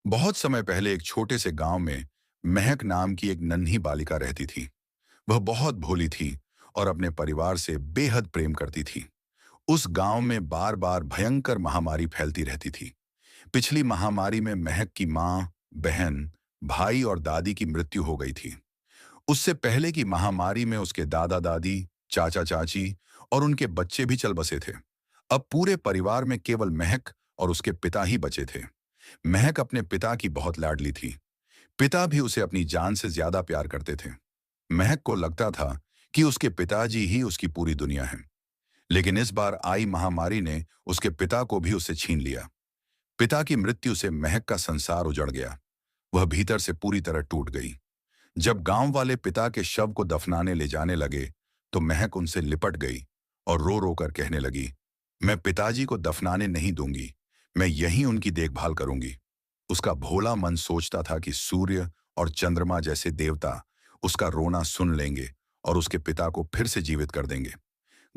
बहुत समय पहले एक छोटे से गांव में महक नाम की एक नन्ही बालिका रहती थी। वह बहुत भोली थी और अपने परिवार से बेहद प्रेम करती थी। उस गांव में बार बार भयंकर महामारी फैलती रहती थी। पिछली महामारी में महक की माँ, बहन, भाई और दादी की मृत्यु हो गई थी। उससे पहले की महामारी में उसके दादा दादी, चाचा चाची और उनके बच्चे भी चल बसे थे। अब पूरे परिवार में केवल महक और उसके पिता ही बचे थे। महक अपने पिता की बहुत लाडली थी। पिता भी उसे अपनी जान से ज्यादा प्यार करते थे। महक को लगता था कि उसके पिताजी ही उसकी पूरी दुनिया है। लेकिन इस बार आई महामारी ने उसके पिता को भी उससे छीन लिया। पिता की मृत्यु से महक का संसार उजड़ गया। वह भीतर से पूरी तरह टूट गई। जब गांव वाले पिता के शव को दफनाने ले जाने लगे, तो महक उनसे लिपट गई और रो रो कर कहने लगी, मैं पिताजी को दफनाने नहीं दूंगी। मैं यहीं उनकी देखभाल करूंगी। उसका भोला मन सोचता था कि सूर्य और चंद्रमा जैसे देवता उसका रोना सुन लेंगे और उसके पिता को फिर से जीवित कर देंगे।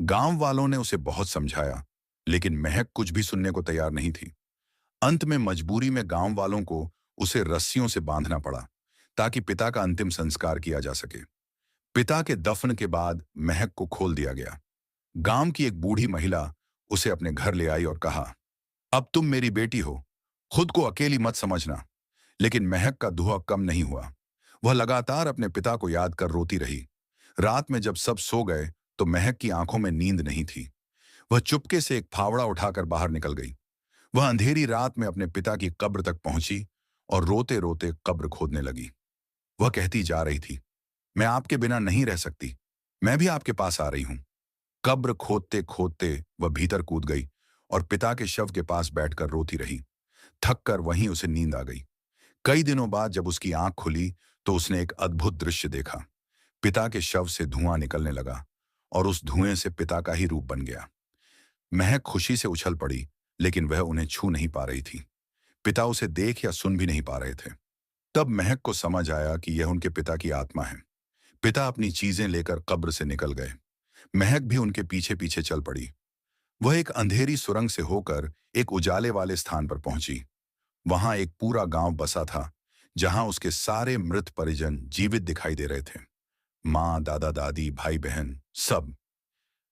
गांव वालों ने उसे बहुत समझाया, लेकिन महक कुछ भी सुनने को तैयार नहीं थी। अंत में मजबूरी में गांव वालों को उसे रस्सियों से बांधना पड़ा, ताकि पिता का अंतिम संस्कार किया जा सके। पिता के दफन के बाद महक को खोल दिया गया। गांव की एक बूढ़ी महिला उसे अपने घर ले आई और कहा, अब तुम मेरी बेटी हो, खुद को अकेली मत समझना। लेकिन महक का धुआं कम नहीं हुआ। वह लगातार अपने पिता को याद कर रोती रही। रात में जब सब सो गए, तो महक की आंखों में नींद नहीं थी। वह चुपके से एक फावड़ा उठाकर बाहर निकल गई। वह अंधेरी रात में अपने पिता की कब्र तक पहुंची और रोते रोते कब्र खोदने लगी। वह कहती जा रही थी, मैं आपके बिना नहीं रह सकती। मैं भी आपके पास आ रही हूं। कब्र खोदते खोदते वह भीतर कूद गई और पिता के शव के पास बैठकर रोती रही। थक कर वहीं उसे नींद आ गई। कई दिनों बाद जब उसकी आंख खुली, तो उसने एक अद्भुत दृश्य देखा। पिता के शव से धुआं निकलने लगा और उस धुएं से पिता का ही रूप बन गया। महक खुशी से उछल पड़ी, लेकिन वह उन्हें छू नहीं पा रही थी। पिता उसे देख या सुन भी नहीं पा रहे थे। तब महक को समझ आया कि यह उनके पिता की आत्मा है। पिता अपनी चीजें लेकर कब्र से निकल गए। महक भी उनके पीछे पीछे चल पड़ी। वह एक अंधेरी सुरंग से होकर एक उजाले वाले स्थान पर पहुंची। वहां एक पूरा गांव बसा था, जहां उसके सारे मृत परिजन जीवित दिखाई दे रहे थे। माँ, दादा दादी, भाई बहन, सब।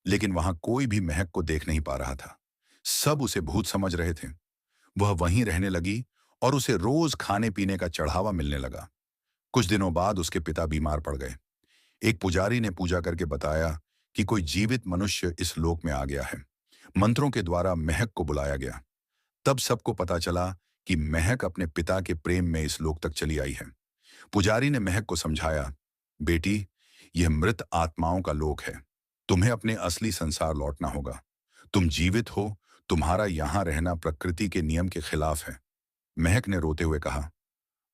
लेकिन वहां कोई भी महक को देख नहीं पा रहा था। सब उसे भूत समझ रहे थे। वह वहीं रहने लगी और उसे रोज खाने पीने का चढ़ावा मिलने लगा। कुछ दिनों बाद उसके पिता बीमार पड़ गए। एक पुजारी ने पूजा करके बताया कि कोई जीवित मनुष्य इस लोक में आ गया है। मंत्रों के द्वारा महक को बुलाया गया। तब सबको पता चला कि महक अपने पिता के प्रेम में इस लोक तक चली आई है। पुजारी ने महक को समझाया, बेटी, यह मृत आत्माओं का लोक है। तुम्हें अपने असली संसार लौटना होगा। तुम जीवित हो, तुम्हारा यहां रहना प्रकृति के नियम के खिलाफ है। महक ने रोते हुए कहा,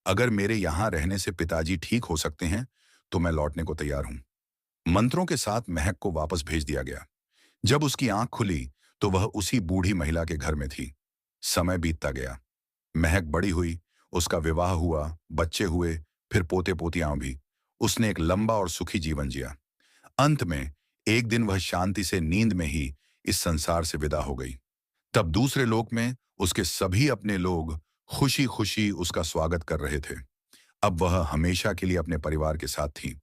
अगर मेरे यहां रहने से पिताजी ठीक हो सकते हैं, तो मैं लौटने को तैयार हूं। मंत्रों के साथ महक को वापस भेज दिया गया। जब उसकी आंख खुली, तो वह उसी बूढ़ी महिला के घर में थी। समय बीतता गया। महक बड़ी हुई, उसका विवाह हुआ, बच्चे हुए, फिर पोते पोतियां भी। उसने एक लंबा और सुखी जीवन जिया। अंत में एक दिन वह शांति से नींद में ही इस संसार से विदा हो गई। तब दूसरे लोक में उसके सभी अपने लोग खुशी खुशी उसका स्वागत कर रहे थे। अब वह हमेशा के लिए अपने परिवार के साथ थी।